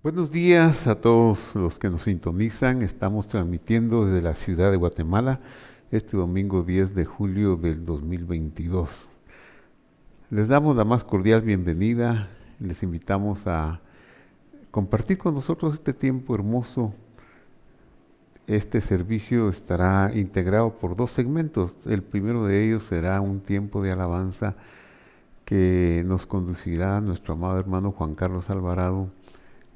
Buenos días a todos los que nos sintonizan. Estamos transmitiendo desde la ciudad de Guatemala este domingo 10 de julio del 2022. Les damos la más cordial bienvenida. Les invitamos a compartir con nosotros este tiempo hermoso. Este servicio estará integrado por dos segmentos. El primero de ellos será un tiempo de alabanza que nos conducirá nuestro amado hermano Juan Carlos Alvarado.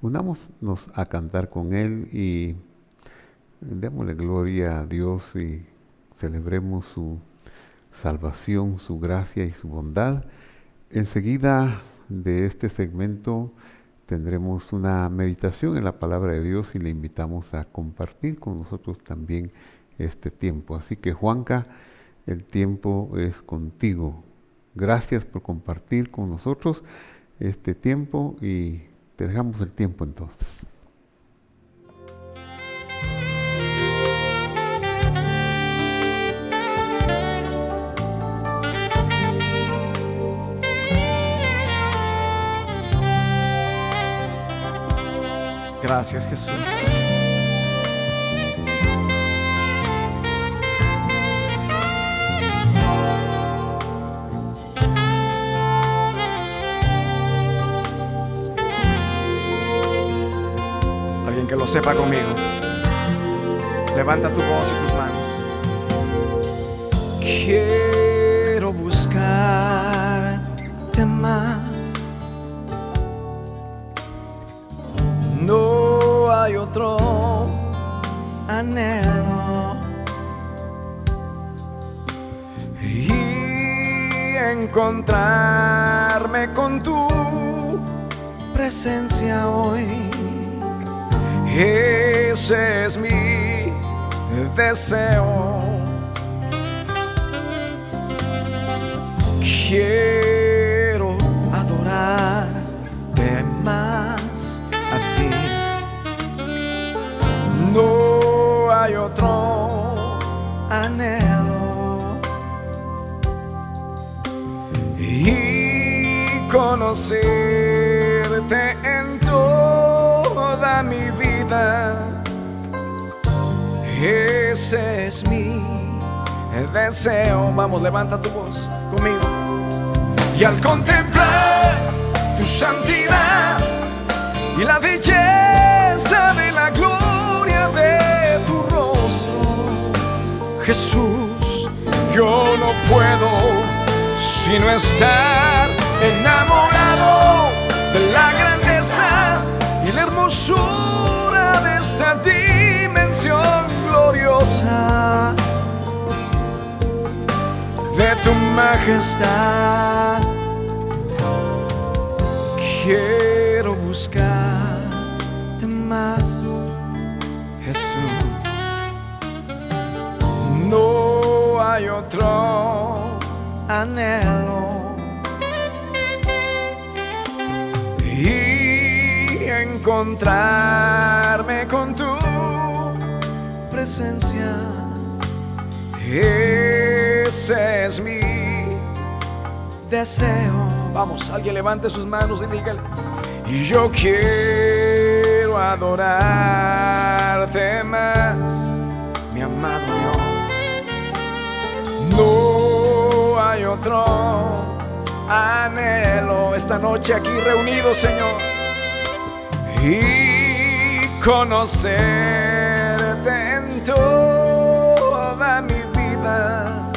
Unámonos a cantar con él y démosle gloria a Dios y celebremos su salvación, su gracia y su bondad. Enseguida de este segmento tendremos una meditación en la palabra de Dios y le invitamos a compartir con nosotros también este tiempo. Así que Juanca, el tiempo es contigo. Gracias por compartir con nosotros este tiempo y te dejamos el tiempo entonces. Gracias, Jesús. Alguien que lo sepa conmigo. Levanta tu voz y tus manos. Quiero buscarte más. No hay otro anhelo y encontrarme con tu presencia hoy. Ese es mi deseo. Quiero adorarte más a ti. No hay otro anhelo y conocerte en toda mi vida. Ese es mi deseo. Vamos, levanta tu voz conmigo. Y al contemplar tu santidad y la belleza de la gloria de tu rostro, Jesús, yo no puedo sino estar enamorado de la grandeza y la hermosura de esta dimensión gloriosa de tu majestad. Quiero buscarte más, Jesús. No hay otro anhelo y encontrarme con tu presencia. Ese es mi deseo. Vamos, alguien levante sus manos y dígale: y yo quiero adorarte más, mi amado Dios. No hay otro anhelo esta noche aquí reunidos, Señor, y conocerte en toda mi vida.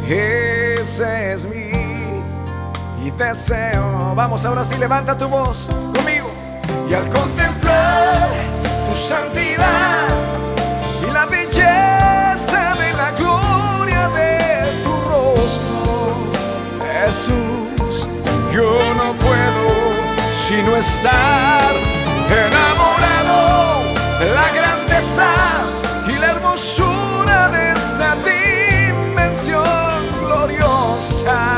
Ese es mi deseo. Vamos, ahora sí, levanta tu voz conmigo. Y al contemplar tu santidad y la belleza de la gloria de tu rostro, Jesús, yo no puedo sino estar enamorado de la grandeza y la hermosura de esta dimensión gloriosa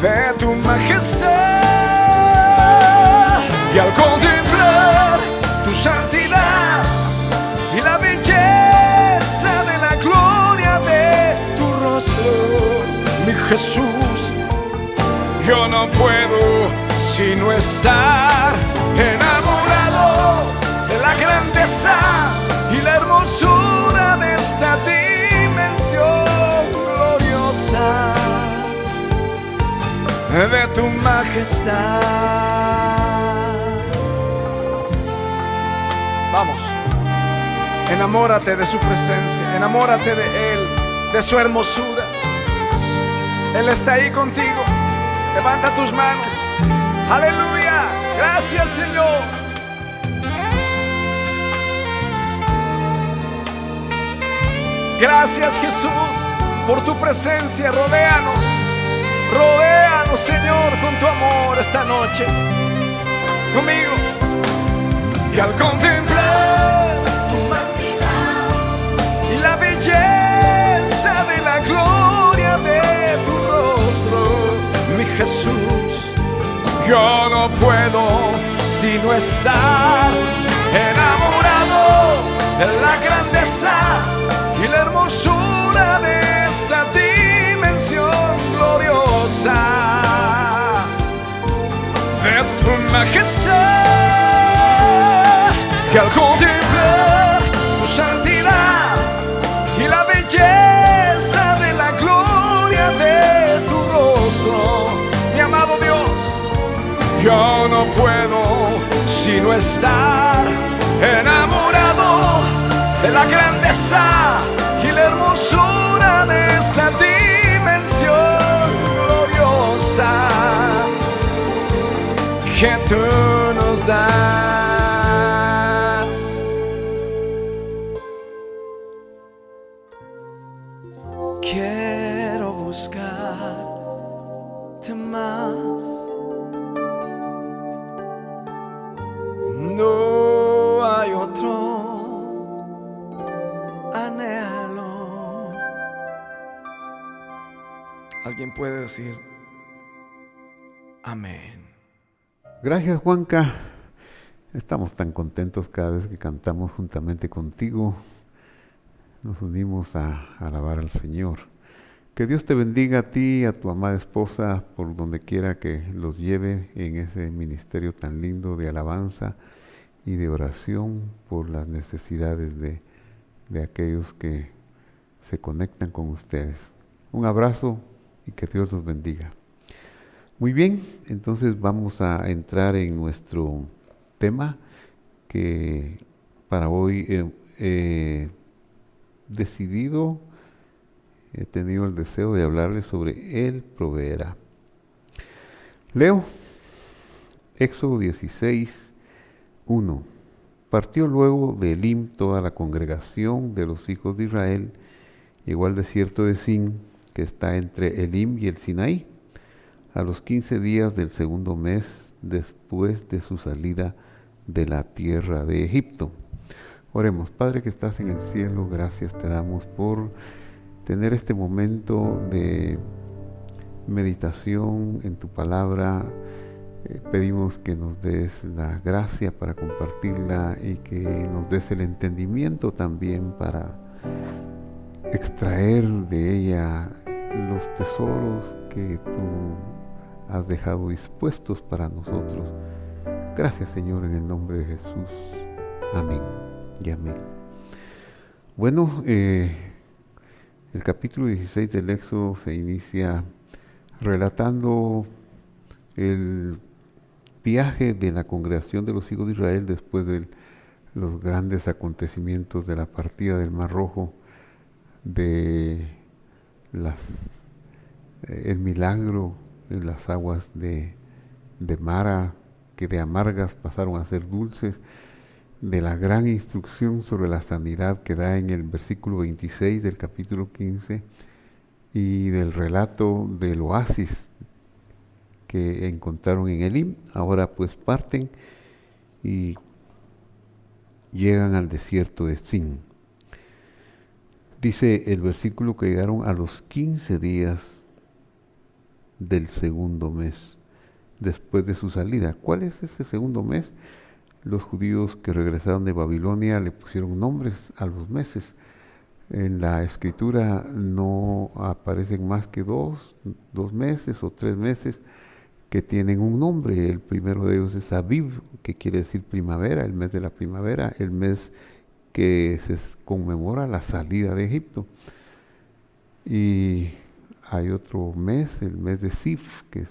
de tu majestad. Y al contemplar tu santidad y la belleza de la gloria de tu rostro, mi Jesús, yo no puedo sino estar enamorado de la grandeza y la hermosura de esta dimensión gloriosa de tu majestad. Vamos, enamórate de su presencia, enamórate de Él, de su hermosura. Él está ahí contigo. Levanta tus manos. Aleluya. Gracias, Señor. Gracias, Jesús, por tu presencia. Rodéanos, Señor, con tu amor esta noche. Conmigo. Y al contemplar tu santidad y la belleza de la gloria de tu rostro, mi Jesús, yo no puedo sino estar enamorado de la grandeza y la hermosura de esta dimensión gloriosa de tu majestad. Que al contemplar tu santidad y la belleza de la gloria de tu rostro, mi amado Dios, yo no puedo sino estar enamorado de la grandeza y la hermosura de esta dimensión gloriosa que tú nos das. Quiero buscarte más. No hay otro anhelo. Alguien puede decir amén. Gracias, Juanca. Estamos tan contentos cada vez que cantamos juntamente contigo. Nos unimos a alabar al Señor. Que Dios te bendiga a ti y a tu amada esposa por donde quiera que los lleve en ese ministerio tan lindo de alabanza y de oración por las necesidades de aquellos que se conectan con ustedes. Un abrazo y que Dios los bendiga. Muy bien, entonces vamos a entrar en nuestro tema que para hoy he tenido el deseo de hablarles sobre Él proveerá. Leo Éxodo 16, 1. Partió luego de Elim toda la congregación de los hijos de Israel, llegó al desierto de Sin, que está entre Elim y el Sinaí, a los 15 días del segundo mes después de su salida de la tierra de Egipto. Oremos. Padre que estás en el cielo, gracias te damos por tener este momento de meditación en tu palabra. Pedimos que nos des la gracia para compartirla y que nos des el entendimiento también para extraer de ella los tesoros que tú has dejado dispuestos para nosotros. Gracias, Señor, en el nombre de Jesús. Amén y amén. Bueno, el capítulo 16 del Éxodo se inicia relatando el viaje de la congregación de los hijos de Israel después de los grandes acontecimientos de la partida del Mar Rojo, de el milagro en las aguas de Mara, que de amargas pasaron a ser dulces, de la gran instrucción sobre la sanidad que da en el versículo 26 del capítulo 15 y del relato del oasis que encontraron en Elim. Ahora pues parten y llegan al desierto de Sin. Dice el versículo que llegaron a los 15 días del segundo mes después de su salida. ¿Cuál es ese segundo mes? Los judíos que regresaron de Babilonia le pusieron nombres a los meses. En la escritura no aparecen más que dos meses o 3 meses, que tienen un nombre. El primero de ellos es Aviv, que quiere decir primavera, el mes de la primavera, el mes que se conmemora la salida de Egipto. Y hay otro mes, el mes de Sif, que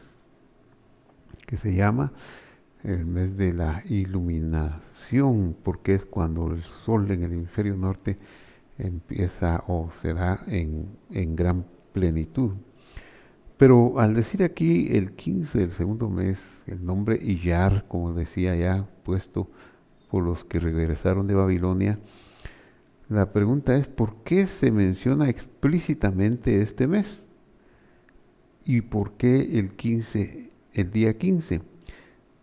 se llama el mes de la iluminación, porque es cuando el sol en el hemisferio norte empieza o se da en gran plenitud. Pero al decir aquí el 15 del segundo mes, el nombre Iyar, como decía ya, puesto por los que regresaron de Babilonia, la pregunta es, ¿por qué se menciona explícitamente este mes? ¿Y por qué el día 15?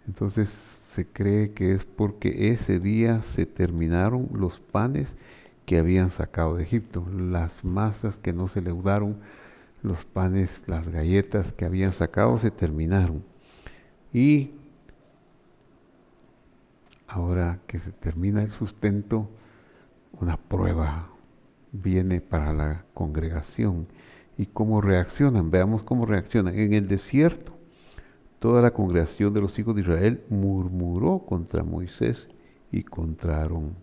Entonces se cree que es porque ese día se terminaron los panes que habían sacado de Egipto, las masas que no se leudaron, los panes, las galletas que habían sacado se terminaron. Y ahora que se termina el sustento, una prueba viene para la congregación. ¿Y cómo reaccionan? Veamos cómo reaccionan. En el desierto, toda la congregación de los hijos de Israel murmuró contra Moisés y contra Aarón.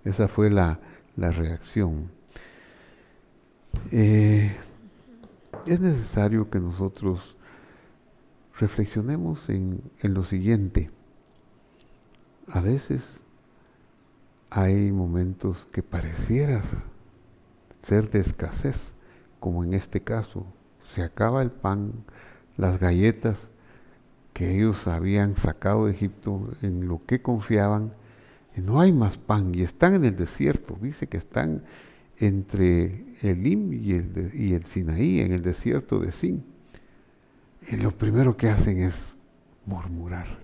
Esa fue la reacción. Es necesario que nosotros reflexionemos en lo siguiente. A veces hay momentos que parecieran ser de escasez, como en este caso. Se acaba el pan, las galletas que ellos habían sacado de Egipto, en lo que confiaban, y no hay más pan, y están en el desierto. Dice que están entre Elim y el Sinaí, en el desierto de Sin. Y lo primero que hacen es murmurar,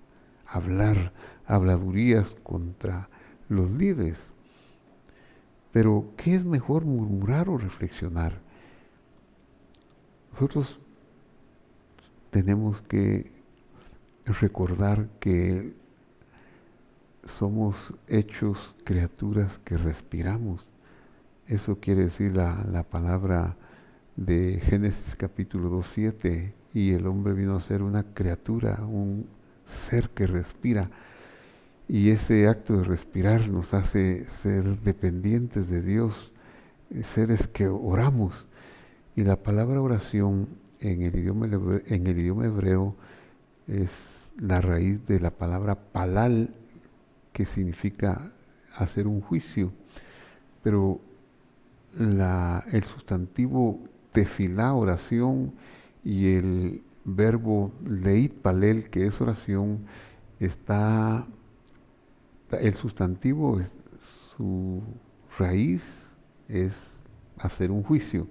habladurías contra los líderes. Pero, ¿qué es mejor, murmurar o reflexionar? Nosotros tenemos que recordar que somos hechos criaturas que respiramos. Eso quiere decir la palabra de Génesis capítulo 2:7, y el hombre vino a ser una criatura, un ser que respira. Y ese acto de respirar nos hace ser dependientes de Dios, seres que oramos. Y la palabra oración en el idioma hebreo es la raíz de la palabra palal, que significa hacer un juicio. Pero el sustantivo tefilá, oración, y el verbo leit palel, que es oración, el sustantivo, su raíz es hacer un juicio,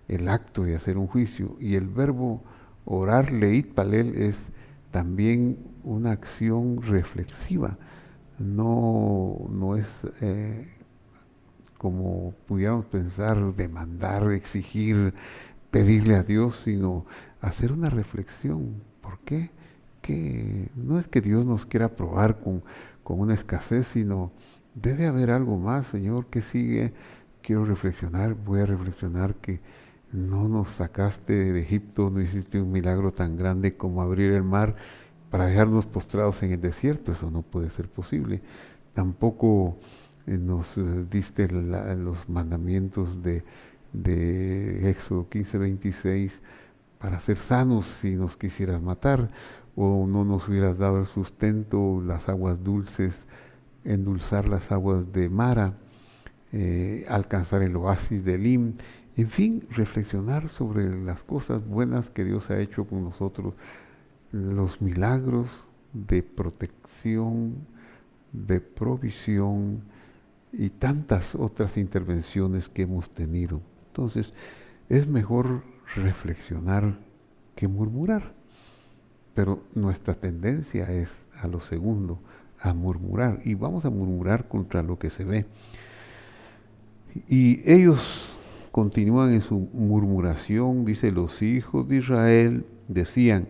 el acto de hacer un juicio, y el verbo orar, leit palel, es también una acción reflexiva. No es como pudiéramos pensar, demandar, exigir, pedirle a Dios, sino hacer una reflexión. ¿Por qué? Que no es que Dios nos quiera probar con una escasez, sino debe haber algo más, Señor. ¿Qué sigue? Quiero reflexionar, voy a reflexionar que no nos sacaste de Egipto, no hiciste un milagro tan grande como abrir el mar para dejarnos postrados en el desierto. Eso no puede ser posible. Tampoco nos diste los mandamientos de Éxodo 15:26 para ser sanos si nos quisieras matar, o no nos hubieras dado el sustento, las aguas dulces, endulzar las aguas de Mara, alcanzar el oasis de Elim. En fin, reflexionar sobre las cosas buenas que Dios ha hecho con nosotros, los milagros de protección, de provisión y tantas otras intervenciones que hemos tenido. Entonces, es mejor reflexionar que murmurar. Pero nuestra tendencia es a lo segundo, a murmurar. Y vamos a murmurar contra lo que se ve. Y ellos continúan en su murmuración. Dice, los hijos de Israel decían,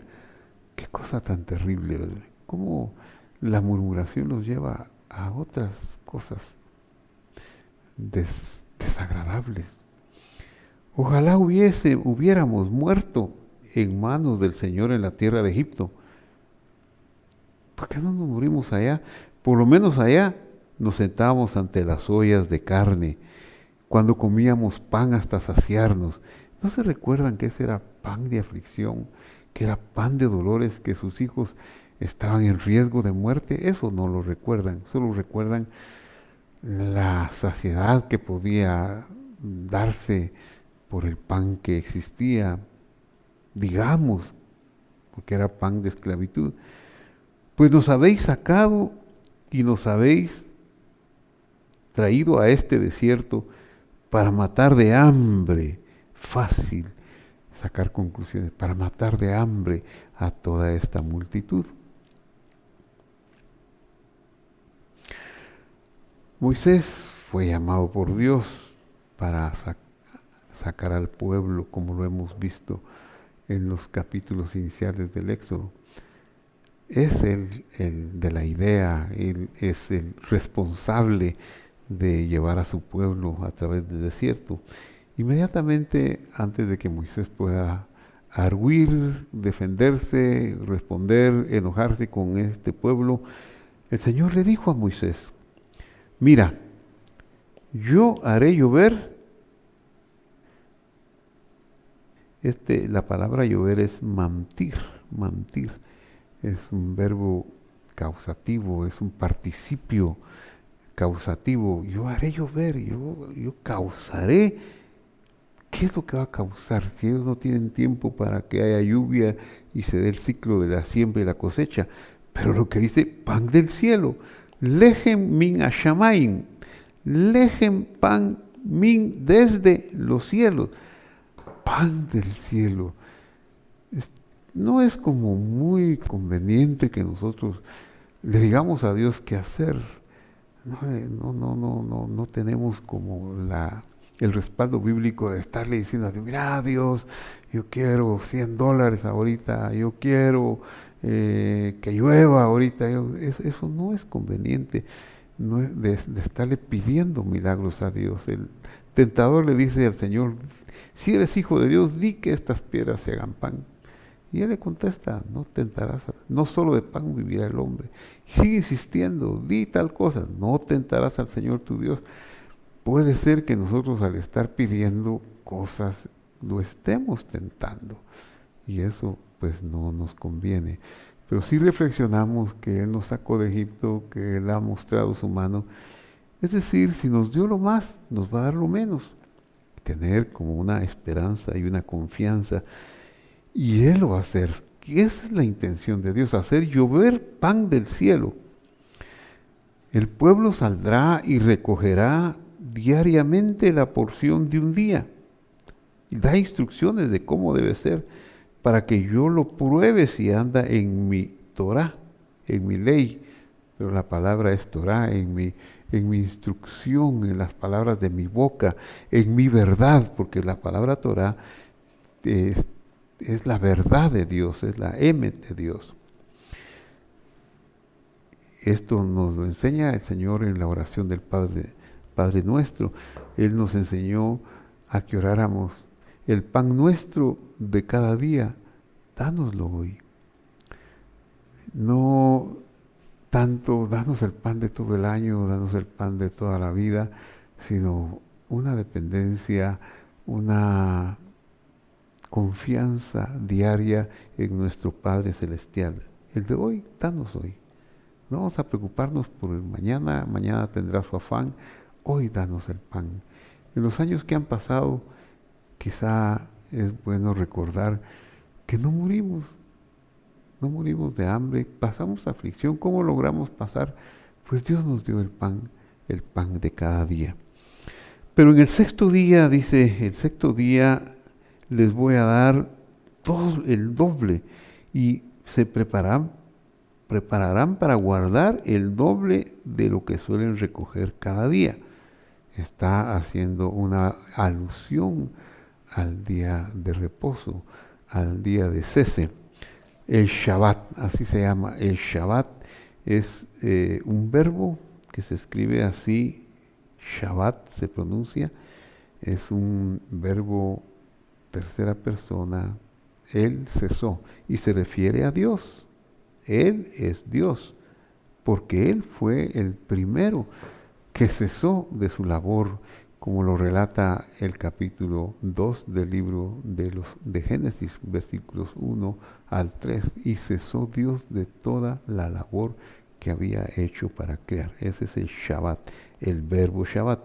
qué cosa tan terrible, ¿verdad? Cómo la murmuración los lleva a otras cosas desagradables. Ojalá hubiéramos muerto en manos del Señor en la tierra de Egipto. ¿Por qué no nos morimos allá? Por lo menos allá nos sentábamos ante las ollas de carne, cuando comíamos pan hasta saciarnos. ¿No se recuerdan que ese era pan de aflicción, que era pan de dolores, que sus hijos estaban en riesgo de muerte? Eso no lo recuerdan, solo recuerdan la saciedad que podía darse por el pan que existía, digamos, porque era pan de esclavitud. Pues nos habéis sacado y nos habéis traído a este desierto para matar de hambre. Fácil sacar conclusiones, para matar de hambre a toda esta multitud. Moisés fue llamado por Dios para sacar al pueblo, como lo hemos visto en los capítulos iniciales del Éxodo. Es el de la idea, él es el responsable de llevar a su pueblo a través del desierto. Inmediatamente antes de que Moisés pueda arguir, defenderse, responder, enojarse con este pueblo, el Señor le dijo a Moisés: mira, yo haré llover. La palabra llover es mantir. Es un verbo causativo, es un participio causativo. Yo haré llover, yo causaré. ¿Qué es lo que va a causar? Si ellos no tienen tiempo para que haya lluvia y se dé el ciclo de la siembra y la cosecha. Pero lo que dice, pan del cielo. Lehem min hashamayim. Lehem pan min desde los cielos. Pan del cielo. No es como muy conveniente que nosotros le digamos a Dios qué hacer. No tenemos como el respaldo bíblico de estarle diciendo a Dios: mira, Dios, yo quiero $100 ahorita, yo quiero que llueva ahorita. Eso no es conveniente, no es de estarle pidiendo milagros a Dios. El tentador le dice al Señor: si eres hijo de Dios, di que estas piedras se hagan pan. Y él le contesta: no tentarás, no solo de pan vivirá el hombre. Y sigue insistiendo: di tal cosa, no tentarás al Señor tu Dios. Puede ser que nosotros, al estar pidiendo cosas, lo estemos tentando, y eso pues no nos conviene. Pero si reflexionamos que Él nos sacó de Egipto, que Él ha mostrado su mano, es decir, si nos dio lo más, nos va a dar lo menos. Tener como una esperanza y una confianza, y Él lo va a hacer. Esa es la intención de Dios: hacer llover pan del cielo. El pueblo saldrá y recogerá diariamente la porción de un día. Y da instrucciones de cómo debe ser, para que yo lo pruebe si anda en mi Torah, en mi ley. Pero la palabra es Torah, en mi instrucción, en las palabras de mi boca, en mi verdad, porque la palabra Torah es la verdad de Dios, es la emet de Dios. Esto nos lo enseña el Señor en la oración del Padre Nuestro. Él nos enseñó a que oráramos: el pan nuestro de cada día, dánoslo hoy. No tanto danos el pan de todo el año, danos el pan de toda la vida, sino una dependencia, una confianza diaria en nuestro Padre Celestial. El de hoy, danos hoy. No vamos a preocuparnos por el mañana, mañana tendrá su afán. Hoy danos el pan. En los años que han pasado, quizá es bueno recordar que no morimos de hambre, pasamos aflicción. ¿Cómo logramos pasar? Pues Dios nos dio el pan de cada día. Pero en el sexto día, dice, el sexto día les voy a dar todo el doble, y se prepararán para guardar el doble de lo que suelen recoger cada día. Está haciendo una alusión al día de reposo, al día de cese. El Shabbat, así se llama. El Shabbat es un verbo que se escribe así, Shabbat se pronuncia, es un verbo tercera persona, Él cesó. Y se refiere a Dios. Él es Dios, porque Él fue el primero que cesó de su labor, como lo relata el capítulo 2 del libro de Génesis, versículos 1 al 3. Y cesó Dios de toda la labor que había hecho para crear. Ese es el Shabbat, el verbo Shabbat.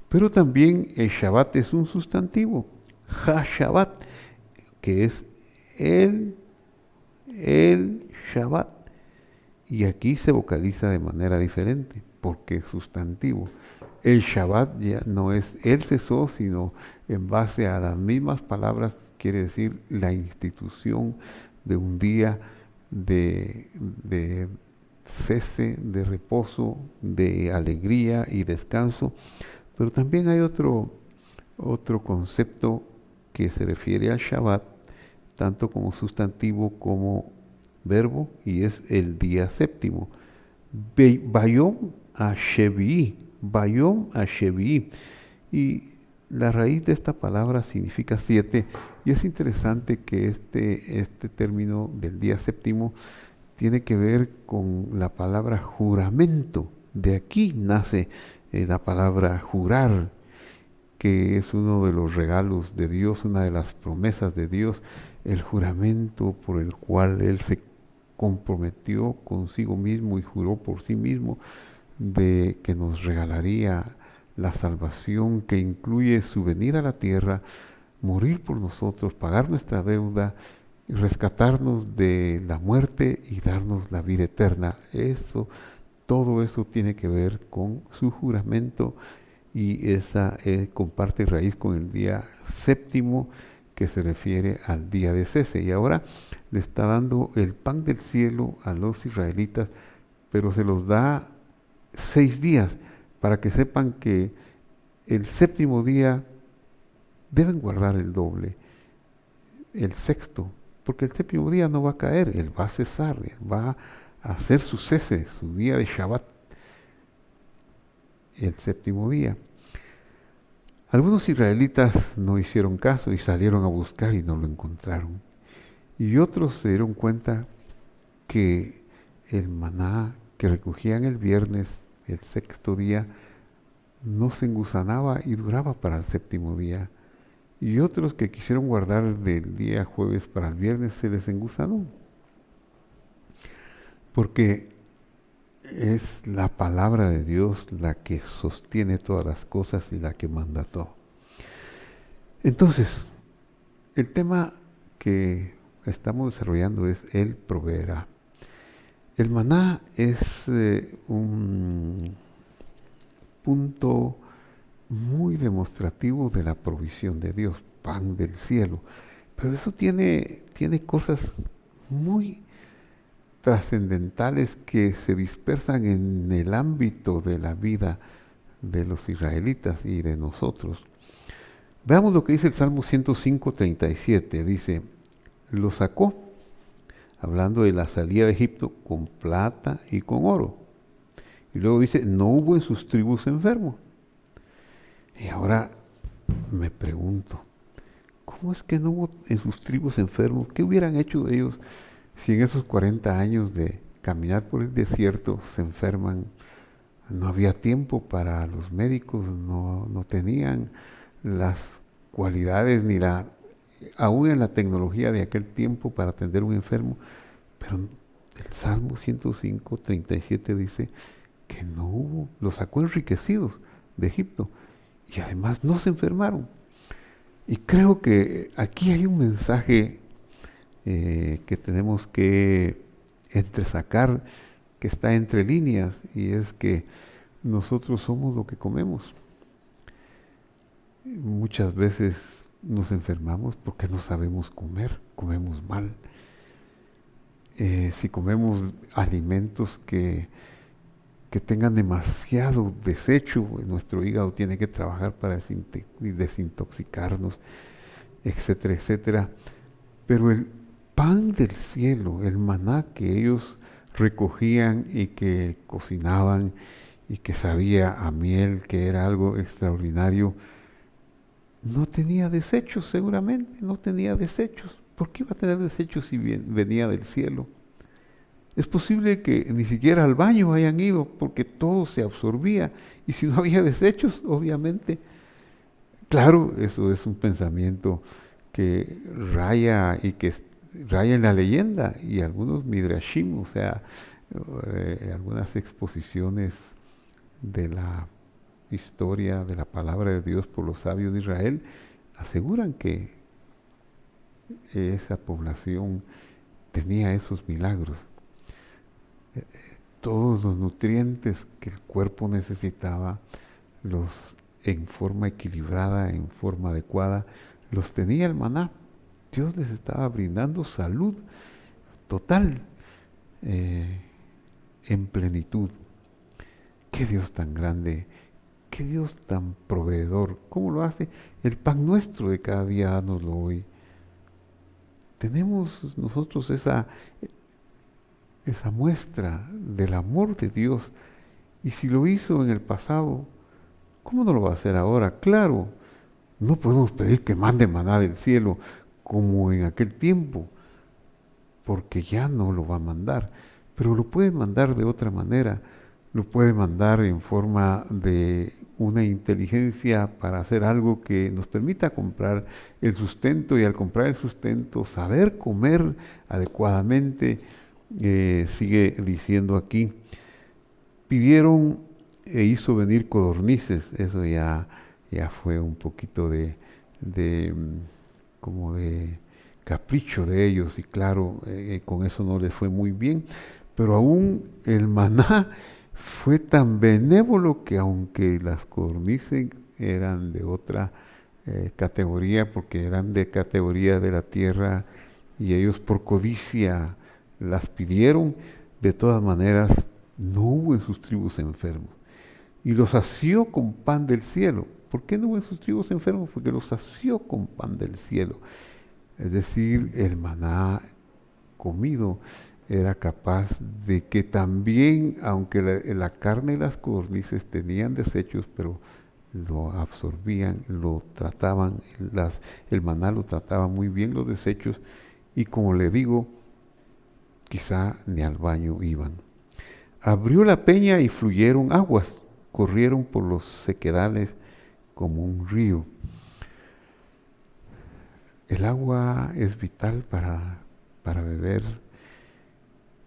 Pero también el Shabbat es un sustantivo, Ha-Shabbat, que es el Shabbat. Y aquí se vocaliza de manera diferente, porque es sustantivo. El Shabbat ya no es el cesó, sino en base a las mismas palabras, quiere decir la institución de un día de cese, de reposo, de alegría y descanso. Pero también hay otro concepto que se refiere al Shabbat, tanto como sustantivo como verbo, y es el día séptimo. Bayom Hashevi'i, Bayom Hashevi'i. Y la raíz de esta palabra significa 7, y es interesante que este término del día séptimo tiene que ver con la palabra juramento. De aquí nace la palabra jurar, que es uno de los regalos de Dios, una de las promesas de Dios, el juramento por el cual Él se comprometió consigo mismo y juró por sí mismo de que nos regalaría la salvación, que incluye su venida a la tierra, morir por nosotros, pagar nuestra deuda, rescatarnos de la muerte y darnos la vida eterna. Todo eso tiene que ver con su juramento, y esa comparte raíz con el día séptimo, que se refiere al día de cese. Y ahora le está dando el pan del cielo a los israelitas, pero se los da 6 días, para que sepan que el séptimo día deben guardar el doble, el sexto, porque el séptimo día no va a caer, Él va a cesar, Él va a hacer su cese, su día de Shabbat, el séptimo día. Algunos israelitas no hicieron caso y salieron a buscar y no lo encontraron. Y otros se dieron cuenta que el maná que recogían el viernes, el sexto día, no se engusanaba y duraba para el séptimo día. Y otros que quisieron guardar del día jueves para el viernes, se les engusanó. Porque es la palabra de Dios la que sostiene todas las cosas y la que manda todo. Entonces, el tema que estamos desarrollando es Él proveerá. El maná es un punto muy demostrativo de la provisión de Dios, pan del cielo. Pero eso tiene cosas muy trascendentales que se dispersan en el ámbito de la vida de los israelitas y de nosotros. Veamos lo que dice el Salmo 105:37. Dice, lo sacó, hablando de la salida de Egipto, con plata y con oro. Y luego dice, no hubo en sus tribus enfermo. Y ahora me pregunto, ¿cómo es que no hubo en sus tribus enfermos? ¿Qué hubieran hecho ellos si en esos 40 años de caminar por el desierto se enferman? No había tiempo para los médicos, no tenían las cualidades ni aún en la tecnología de aquel tiempo para atender a un enfermo. Pero el Salmo 105:37 dice que no hubo, los sacó enriquecidos de Egipto y además no se enfermaron. Y creo que aquí hay un mensaje que tenemos que entresacar, que está entre líneas, y es que nosotros somos lo que comemos. Muchas veces nos enfermamos porque no sabemos comer, comemos mal. Si comemos alimentos que tengan demasiado desecho, nuestro hígado tiene que trabajar para desintoxicarnos, etcétera, etcétera. Pero el pan del cielo, el maná que ellos recogían y que cocinaban y que sabía a miel, que era algo extraordinario, no tenía desechos, seguramente, no tenía desechos, ¿Por qué iba a tener desechos si venía del cielo? Es posible que ni siquiera al baño hayan ido porque todo se absorbía. Y si no había desechos, obviamente. Claro, eso es un pensamiento que raya en la leyenda y algunos midrashim, o sea, algunas exposiciones de la historia de la palabra de Dios por los sabios de Israel aseguran que esa población tenía esos milagros. Todos los nutrientes que el cuerpo necesitaba, los en forma equilibrada, en forma adecuada, los tenía el maná. Dios les estaba brindando salud total, en plenitud. Qué Dios tan grande, qué Dios tan proveedor. ¿Cómo lo hace? El pan nuestro de cada día, dánoslo hoy. Tenemos nosotros esa muestra del amor de Dios. Y si lo hizo en el pasado, ¿cómo no lo va a hacer ahora? Claro, no podemos pedir que mande maná del cielo como en aquel tiempo, porque ya no lo va a mandar, pero lo puede mandar de otra manera, lo puede mandar en forma de una inteligencia para hacer algo que nos permita comprar el sustento, y al comprar el sustento saber comer adecuadamente. Sigue diciendo aquí, pidieron e hizo venir codornices. Eso ya fue un poquito como de capricho de ellos, y claro, con eso no les fue muy bien, pero aún el maná fue tan benévolo que aunque las codornices eran de otra categoría, porque eran de categoría de la tierra y ellos por codicia las pidieron, de todas maneras no hubo en sus tribus enfermos. Y los sació con pan del cielo. ¿Por qué no hubo en sus tribus enfermos? Porque los sació con pan del cielo. Es decir, el maná comido era capaz de que también, aunque la carne y las codornices tenían desechos, pero lo absorbían, lo trataban, el maná lo trataba muy bien los desechos, y como le digo, quizá ni al baño iban. Abrió la peña y fluyeron aguas, corrieron por los sequedales como un río. El agua es vital para beber.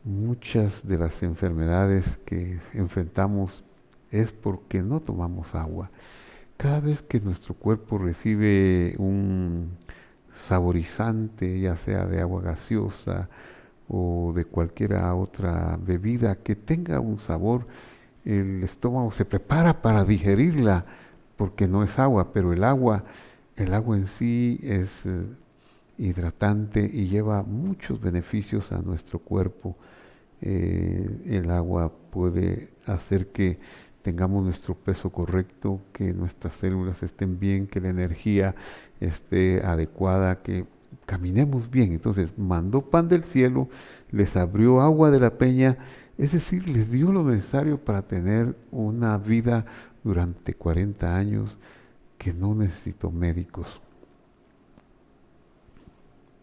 Muchas de las enfermedades que enfrentamos es porque no tomamos agua. Cada vez que nuestro cuerpo recibe un saborizante, ya sea de agua gaseosa o de cualquier otra bebida que tenga un sabor, el estómago se prepara para digerirla porque no es agua, pero el agua en sí es hidratante y lleva muchos beneficios a nuestro cuerpo. El agua puede hacer que tengamos nuestro peso correcto, que nuestras células estén bien, que la energía esté adecuada, que caminemos bien. Entonces mandó pan del cielo, les abrió agua de la peña, es decir, les dio lo necesario para tener una vida durante 40 años que no necesitó médicos.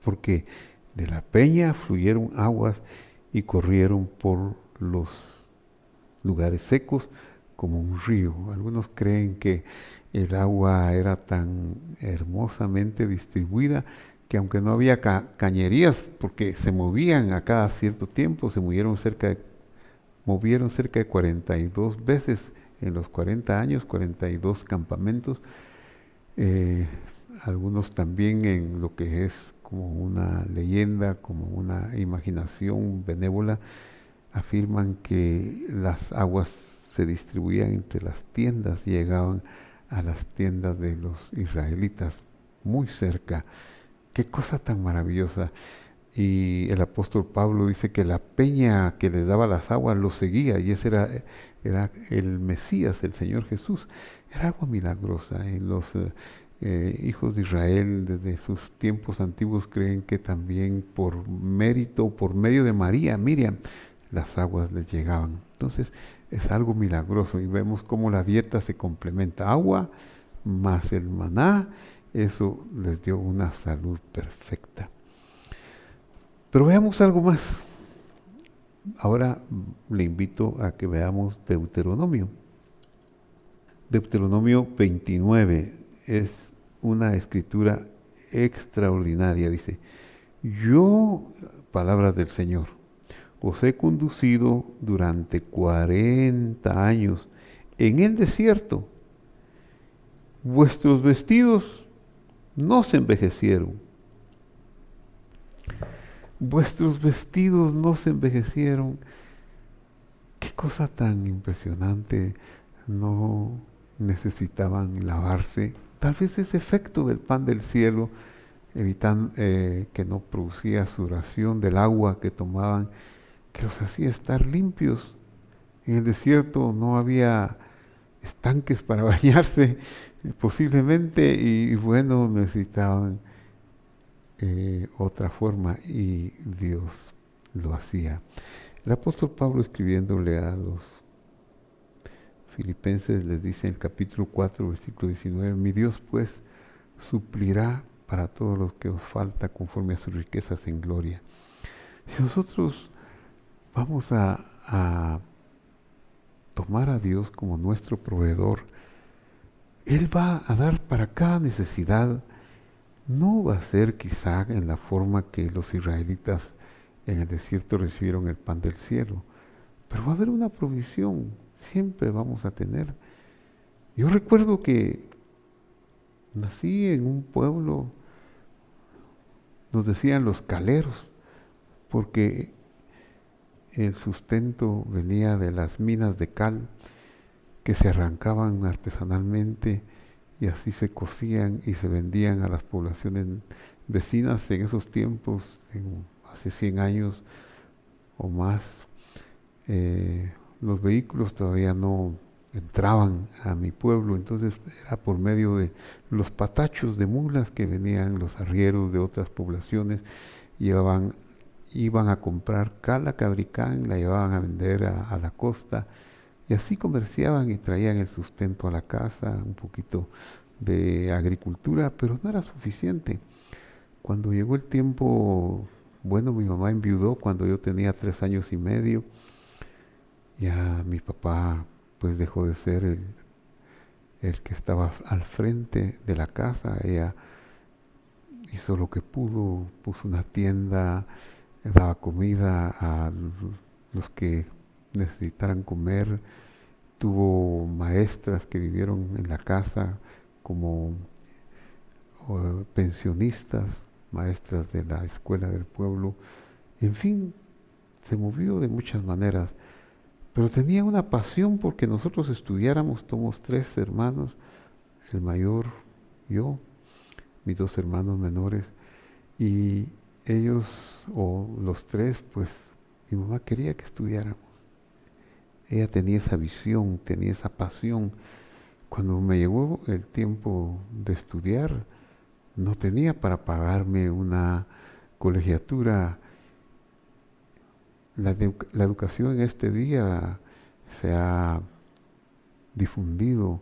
Porque de la peña fluyeron aguas y corrieron por los lugares secos como un río. Algunos creen que el agua era tan hermosamente distribuida que aunque no había cañerías, porque se movían a cada cierto tiempo, se movieron cerca de 42 veces en los 40 años, 42 campamentos. Algunos también, en lo que es como una leyenda, como una imaginación benévola, afirman que las aguas se distribuían entre las tiendas, llegaban a las tiendas de los israelitas muy cerca. Qué cosa tan maravillosa. Y el apóstol Pablo dice que la peña que les daba las aguas los seguía, y ese era el Mesías, el Señor Jesús. Era agua milagrosa. En los hijos de Israel desde sus tiempos antiguos creen que también por mérito, por medio de María, Miriam, las aguas les llegaban. Entonces es algo milagroso, y vemos cómo la dieta se complementa. Agua más el maná, eso les dio una salud perfecta. Pero veamos algo más. Ahora le invito a que veamos Deuteronomio. Deuteronomio 29 es una escritura extraordinaria. Dice, yo, palabras del Señor, os he conducido durante 40 años en el desierto. Vuestros vestidos no se envejecieron. Vuestros vestidos no se envejecieron. Qué cosa tan impresionante. No necesitaban lavarse. Tal vez ese efecto del pan del cielo, evitando que no producía sudoración del agua que tomaban, que los hacía estar limpios. En el desierto no había estanques para bañarse, posiblemente, y bueno, necesitaban otra forma, y Dios lo hacía. El apóstol Pablo, escribiéndole a los Filipenses, les dice en el capítulo 4, versículo 19, mi Dios pues suplirá para todos los que os falta conforme a sus riquezas en gloria. Si nosotros vamos a tomar a Dios como nuestro proveedor, Él va a dar para cada necesidad. No va a ser quizá en la forma que los israelitas en el desierto recibieron el pan del cielo, pero va a haber una provisión, siempre vamos a tener. Yo recuerdo que nací en un pueblo, nos decían los caleros, porque el sustento venía de las minas de cal que se arrancaban artesanalmente y así se cocían y se vendían a las poblaciones vecinas en esos tiempos, hace 100 años o más. Los vehículos todavía no entraban a mi pueblo, entonces era por medio de los patachos de mulas que venían los arrieros de otras poblaciones, iban a comprar cal a Cabricán, la llevaban a vender a la costa, y así comerciaban y traían el sustento a la casa, un poquito de agricultura, pero no era suficiente. Cuando llegó el tiempo, bueno, mi mamá enviudó cuando yo tenía 3 años y medio, ya mi papá pues dejó de ser el que estaba al frente de la casa. Ella hizo lo que pudo, puso una tienda, daba comida a los que necesitaran comer, tuvo maestras que vivieron en la casa como pensionistas, maestras de la escuela del pueblo, en fin, se movió de muchas maneras, pero tenía una pasión porque nosotros estudiáramos. Somos 3 hermanos, el mayor, yo, mis 2 hermanos menores, y ellos, o los 3, pues mi mamá quería que estudiáramos. Ella tenía esa visión, tenía esa pasión. Cuando me llegó el tiempo de estudiar, no tenía para pagarme una colegiatura. La educación en este día se ha difundido.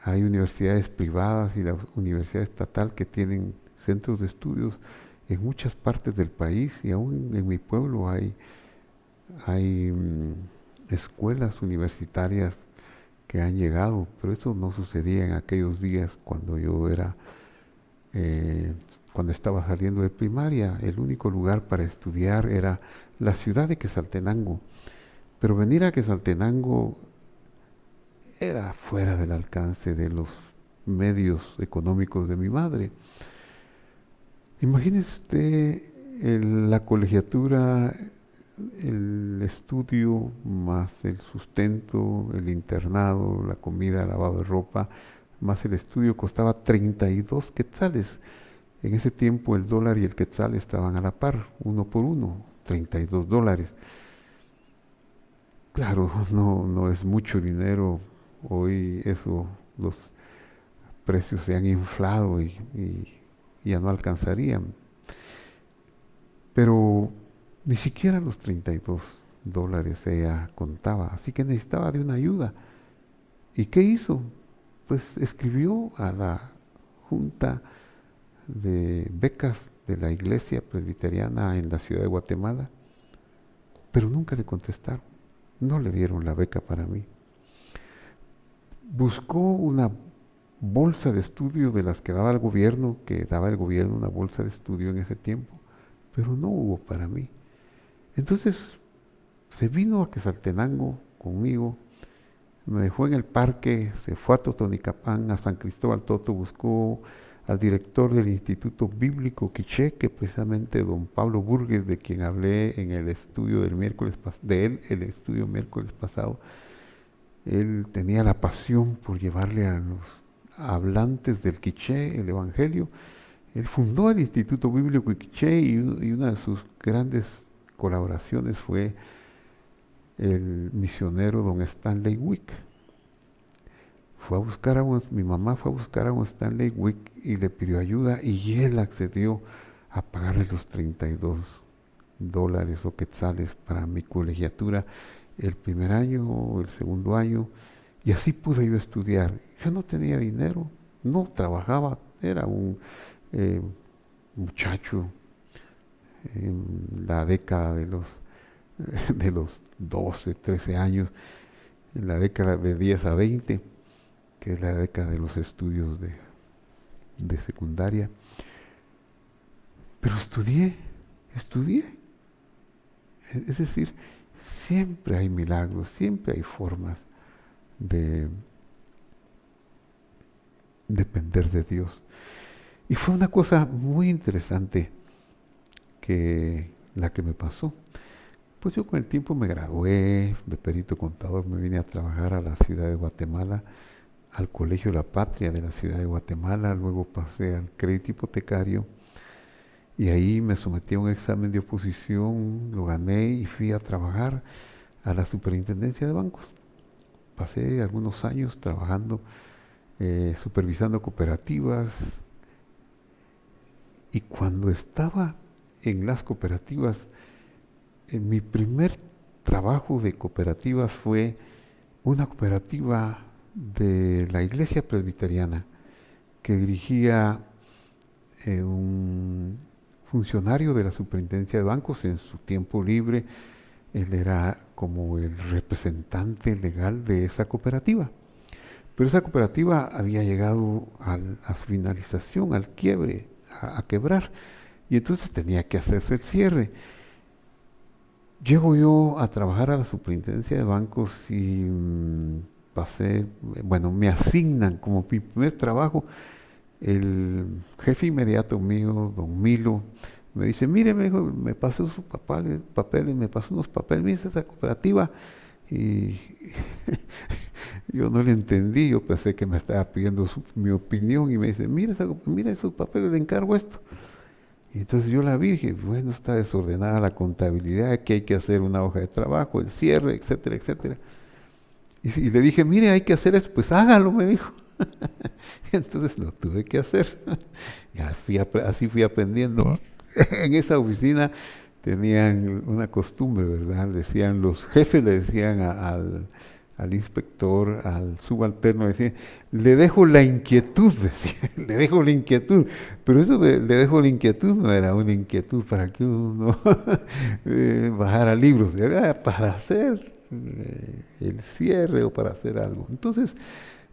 Hay universidades privadas y la universidad estatal que tienen centros de estudios en muchas partes del país, y aún en mi pueblo hay escuelas universitarias que han llegado, pero eso no sucedía en aquellos días cuando yo era, cuando estaba saliendo de primaria. El único lugar para estudiar era la ciudad de Quetzaltenango, pero venir a Quetzaltenango era fuera del alcance de los medios económicos de mi madre. Imagínese usted la colegiatura, el estudio, más el sustento, el internado, la comida, el lavado de ropa, más el estudio, costaba 32 quetzales. En ese tiempo el dólar y el quetzal estaban a la par, 1 por 1, 32 dólares. Claro, no es mucho dinero. Hoy los precios se han inflado y ya no alcanzarían. Pero ni siquiera los 32 dólares ella contaba, así que necesitaba de una ayuda. ¿Y qué hizo? Pues escribió a la Junta de Becas de la iglesia presbiteriana en la ciudad de Guatemala, pero nunca le contestaron, no le dieron la beca para mí. Buscó una bolsa de estudio de las que daba el gobierno, una bolsa de estudio en ese tiempo, pero no hubo para mí. Entonces se vino a Quetzaltenango conmigo, me dejó en el parque, se fue a Totonicapán, a San Cristóbal Toto, buscó al director del Instituto Bíblico Quiché, que precisamente don Pablo Burgues, de quien hablé en el estudio del miércoles el estudio miércoles pasado. Él tenía la pasión por llevarle a los hablantes del Quiché el Evangelio. Él fundó el Instituto Bíblico Quiché y una de sus grandes colaboraciones fue el misionero don Stanley Wick. Mi mamá fue a buscar a un Stanley Wick y le pidió ayuda y él accedió a pagarle los $32 o quetzales para mi colegiatura el primer año o el segundo año, y así pude yo estudiar. Yo no tenía dinero, no trabajaba, era un muchacho en la década de los 12, 13 años, en la década de 10 a 20, que es la década de los estudios de secundaria. Pero estudié. Es decir, siempre hay milagros, siempre hay formas de depender de Dios. Y fue una cosa muy interesante la que me pasó. Pues yo con el tiempo me gradué de perito contador, me vine a trabajar a la ciudad de Guatemala, al Colegio La Patria de la ciudad de Guatemala, luego pasé al crédito hipotecario y ahí me sometí a un examen de oposición, lo gané y fui a trabajar a la superintendencia de bancos. Pasé algunos años trabajando, supervisando cooperativas, y cuando estaba en las cooperativas, mi primer trabajo de cooperativas fue una cooperativa de la iglesia presbiteriana que dirigía un funcionario de la superintendencia de bancos en su tiempo libre. Él era como el representante legal de esa cooperativa. Pero esa cooperativa había llegado a su finalización, al quiebre, a quebrar, y entonces tenía que hacerse el cierre. Llego yo a trabajar a la superintendencia de bancos y me asignan como mi primer trabajo. El jefe inmediato mío, don Milo, me dice, mire, me pasó sus papeles, me pasó unos papeles, mire esa cooperativa. Y yo no le entendí, yo pensé que me estaba pidiendo mi opinión y me dice, mire esos papeles, le encargo esto. Y entonces yo la vi y dije, bueno, está desordenada la contabilidad, que hay que hacer una hoja de trabajo, el cierre, etcétera, etcétera. Y le dije, mire, hay que hacer eso, pues hágalo, me dijo. Entonces lo tuve que hacer. Así fui aprendiendo. En esa oficina tenían una costumbre, ¿verdad? Los jefes le decían al inspector, al subalterno, decían, le dejo la inquietud, decía, le dejo la inquietud. Pero eso de le dejo la inquietud no era una inquietud para que uno bajara libros, era para hacer el cierre o para hacer algo. Entonces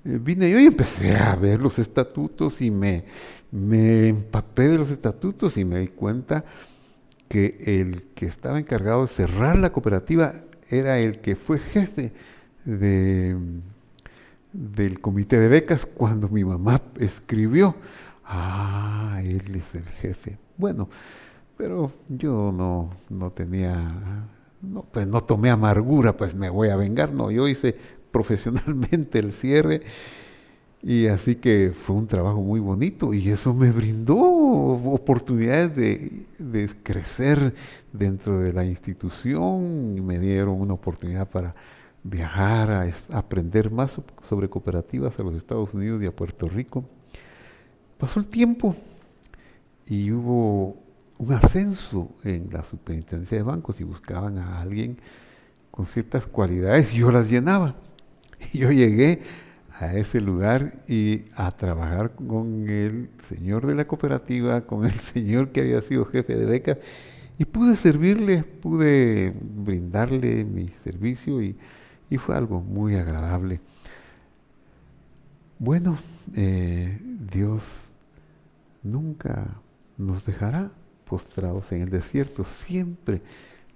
vine yo y empecé a ver los estatutos y me empapé de los estatutos y me di cuenta que el que estaba encargado de cerrar la cooperativa era el que fue jefe del comité de becas cuando mi mamá escribió. Él es el jefe. Bueno, pero yo no tenía, pues no tomé amargura, pues me voy a vengar. No, yo hice profesionalmente el cierre. Y así que fue un trabajo muy bonito y eso me brindó oportunidades de crecer dentro de la institución y me dieron una oportunidad para viajar, a aprender más sobre cooperativas a los Estados Unidos y a Puerto Rico. Pasó el tiempo y hubo un ascenso en la superintendencia de bancos y buscaban a alguien con ciertas cualidades y yo las llenaba. Y yo llegué a ese lugar y a trabajar con el señor de la cooperativa, con el señor que había sido jefe de becas, y pude servirle, pude brindarle mi servicio y fue algo muy agradable. Bueno, Dios nunca nos dejará postrados en el desierto, siempre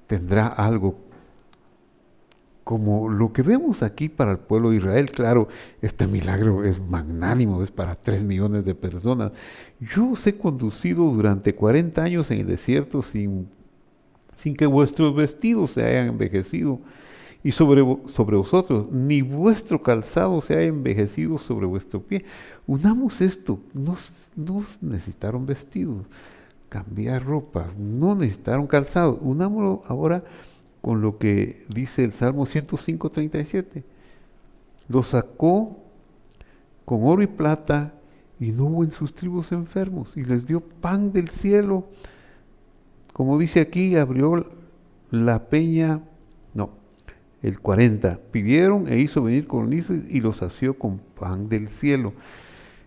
tendrá algo como lo que vemos aquí para el pueblo de Israel. Claro, este milagro es magnánimo, es para 3 millones de personas. Yo os he conducido durante 40 años en el desierto sin que vuestros vestidos se hayan envejecido, y sobre vosotros, ni vuestro calzado se haya envejecido sobre vuestro pie. Unamos esto, no necesitaron vestidos, cambiar ropa, no necesitaron calzado. Unámoslo ahora con lo que dice el Salmo 105:37. Los sacó con oro y plata y no hubo en sus tribus enfermos, y les dio pan del cielo. Como dice aquí, abrió la peña, no, el 40, pidieron e hizo venir codornices y los sació con pan del cielo.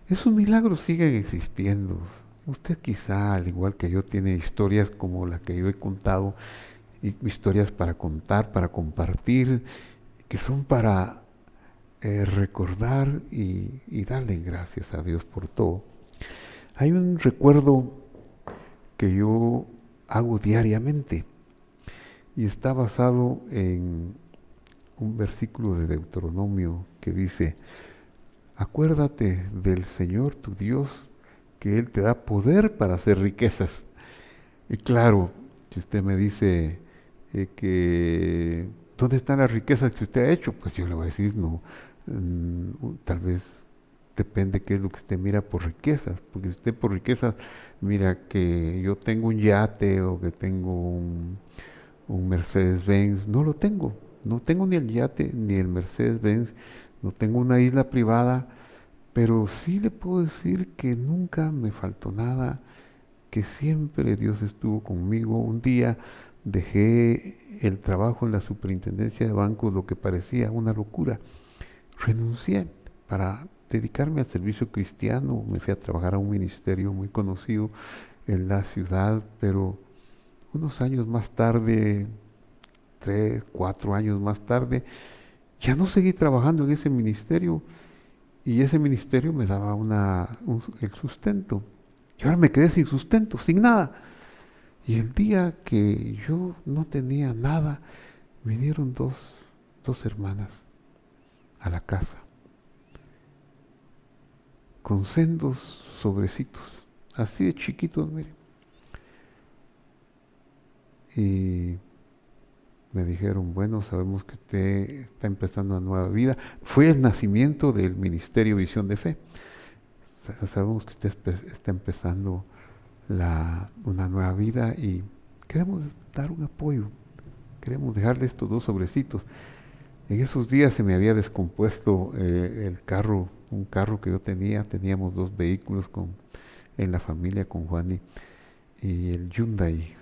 Esos milagros siguen existiendo. Usted quizá, al igual que yo, tiene historias como la que yo he contado, y historias para contar, para compartir, que son para recordar y darle gracias a Dios por todo. Hay un recuerdo que yo hago diariamente y está basado en un versículo de Deuteronomio que dice: acuérdate del Señor tu Dios, que Él te da poder para hacer riquezas. Y claro, si usted me dice que ¿dónde están las riquezas que usted ha hecho? Pues yo le voy a decir, no, tal vez depende qué es lo que usted mira por riquezas, porque si usted por riquezas mira que yo tengo un yate o que tengo un Mercedes-Benz, no lo tengo, no tengo ni el yate ni el Mercedes-Benz, no tengo una isla privada, pero sí le puedo decir que nunca me faltó nada, que siempre Dios estuvo conmigo. Un día dejé el trabajo en la superintendencia de bancos, lo que parecía una locura. Renuncié para dedicarme al servicio cristiano. Me fui a trabajar a un ministerio muy conocido en la ciudad, pero unos años más tarde, 3, 4 años más tarde, ya no seguí trabajando en ese ministerio, y ese ministerio me daba el sustento. Y ahora me quedé sin sustento, sin nada. Y el día que yo no tenía nada, vinieron dos hermanas a la casa con sendos sobrecitos, así de chiquitos, mire. Y me dijeron, bueno, sabemos que usted está empezando una nueva vida. Fue el nacimiento del Ministerio Visión de Fe. Sabemos que usted está empezando una nueva vida y queremos dar un apoyo. Queremos dejarle estos 2 sobrecitos. En esos días se me había descompuesto el carro, un carro que yo tenía. Teníamos 2 vehículos en la familia con Juan y el Hyundai.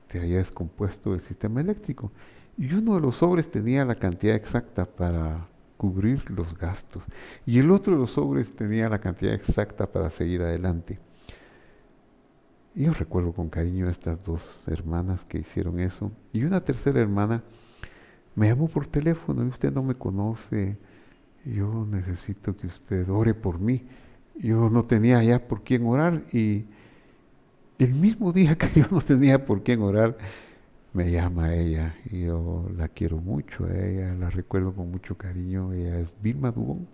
Se había descompuesto el sistema eléctrico. Y uno de los sobres tenía la cantidad exacta para cubrir los gastos. Y el otro de los sobres tenía la cantidad exacta para seguir adelante. Y yo recuerdo con cariño a estas 2 hermanas que hicieron eso. Y una tercera hermana me llamó por teléfono: y usted no me conoce, yo necesito que usted ore por mí. Yo no tenía ya por quién orar, y el mismo día que yo no tenía por quién orar, me llama ella, y yo la quiero mucho a ella, la recuerdo con mucho cariño. Ella es Vilma Dubón.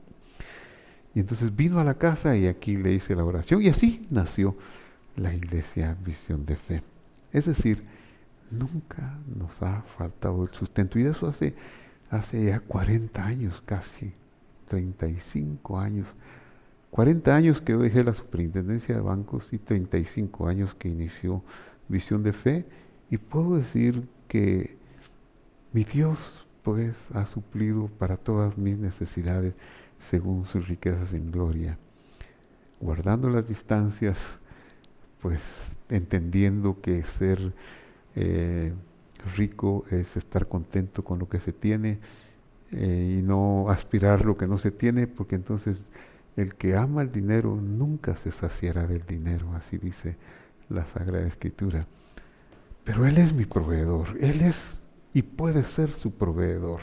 Y entonces vino a la casa y aquí le hice la oración, y así nació la Iglesia Visión de Fe. Es decir, nunca nos ha faltado el sustento, y de eso hace ya 40 años, casi 35 años. 40 años que yo dejé la superintendencia de bancos y 35 años que inició Visión de Fe, y puedo decir que mi Dios pues ha suplido para todas mis necesidades según sus riquezas en gloria, guardando las distancias, pues entendiendo que ser rico es estar contento con lo que se tiene, y no aspirar lo que no se tiene, porque entonces el que ama el dinero nunca se saciará del dinero, así dice la Sagrada Escritura. Pero Él es mi proveedor, Él es y puede ser su proveedor,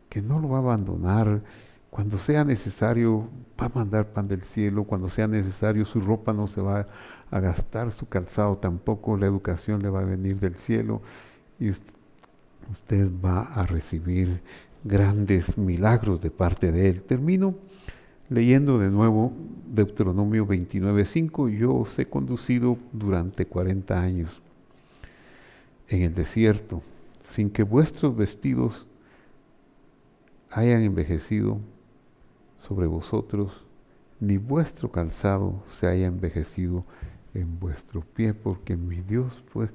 que no lo va a abandonar. Cuando sea necesario, va a mandar pan del cielo. Cuando sea necesario, su ropa no se va a gastar, su calzado tampoco, la educación le va a venir del cielo y usted va a recibir grandes milagros de parte de Él. Termino leyendo de nuevo Deuteronomio 29:5. Yo os he conducido durante 40 años en el desierto, sin que vuestros vestidos hayan envejecido sobre vosotros, ni vuestro calzado se haya envejecido en vuestro pie, porque mi Dios pues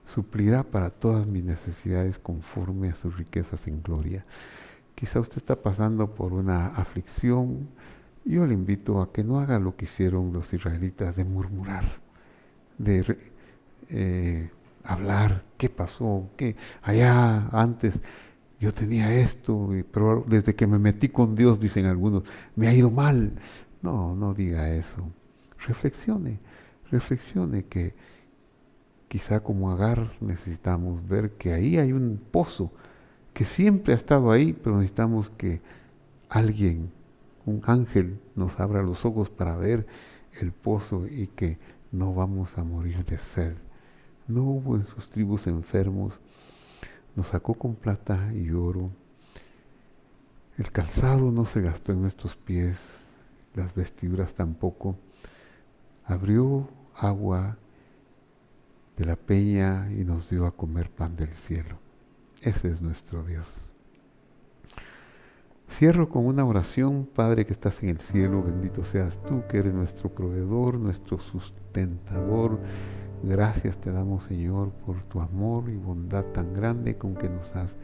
suplirá para todas mis necesidades conforme a sus riquezas en gloria. Quizá usted está pasando por una aflicción. Yo le invito a que no haga lo que hicieron los israelitas, de murmurar, de hablar, ¿qué pasó? ¿Qué? Allá antes yo tenía esto, pero desde que me metí con Dios, dicen algunos, me ha ido mal. No, no diga eso. Reflexione que quizá como Agar necesitamos ver que ahí hay un pozo que siempre ha estado ahí, pero necesitamos que alguien, un ángel, nos abra los ojos para ver el pozo y que no vamos a morir de sed. No hubo en sus tribus enfermos, nos sacó con plata y oro. El calzado no se gastó en nuestros pies, las vestiduras tampoco. Abrió agua de la peña y nos dio a comer pan del cielo. Ese es nuestro Dios. Cierro con una oración. Padre que estás en el cielo, bendito seas tú, que eres nuestro proveedor, nuestro sustentador. Gracias te damos, Señor, por tu amor y bondad tan grande con que nos has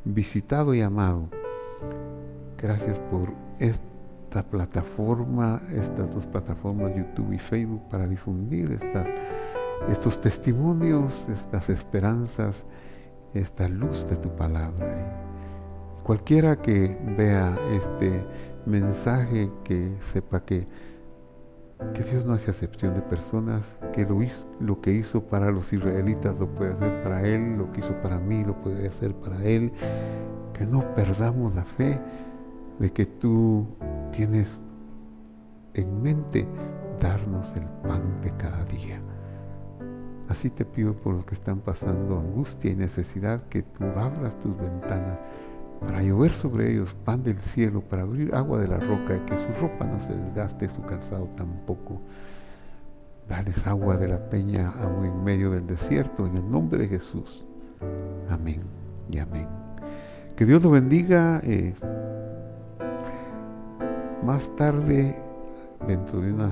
visitado y amado. Gracias por esta plataforma, estas dos plataformas, YouTube y Facebook, para difundir estos testimonios, estas esperanzas, esta luz de tu palabra. Y cualquiera que vea este mensaje, que sepa que Dios no hace acepción de personas, que lo que hizo para los israelitas lo puede hacer para Él, lo que hizo para mí lo puede hacer para Él, que no perdamos la fe de que tú tienes en mente darnos el pan de cada día. Así te pido por los que están pasando angustia y necesidad, que tú abras tus ventanas para llover sobre ellos pan del cielo, para abrir agua de la roca y que su ropa no se desgaste, su calzado tampoco. Dales agua de la peña aún en medio del desierto, en el nombre de Jesús. Amén y amén. Que Dios lo bendiga. Más tarde, dentro de una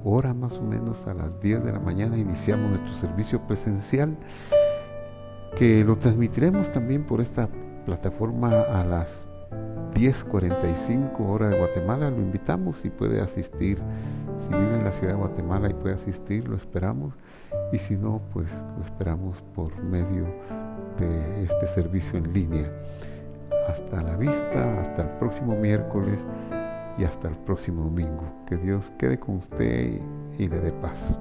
hora más o menos, a las 10 de la mañana, iniciamos nuestro servicio presencial, que lo transmitiremos también por esta plataforma a las 10:45 hora de Guatemala. Lo invitamos, si puede asistir, si vive en la ciudad de Guatemala y puede asistir, lo esperamos, y si no, pues lo esperamos por medio de este servicio en línea. Hasta la vista, hasta el próximo miércoles y hasta el próximo domingo. Que Dios quede con usted y le dé paz.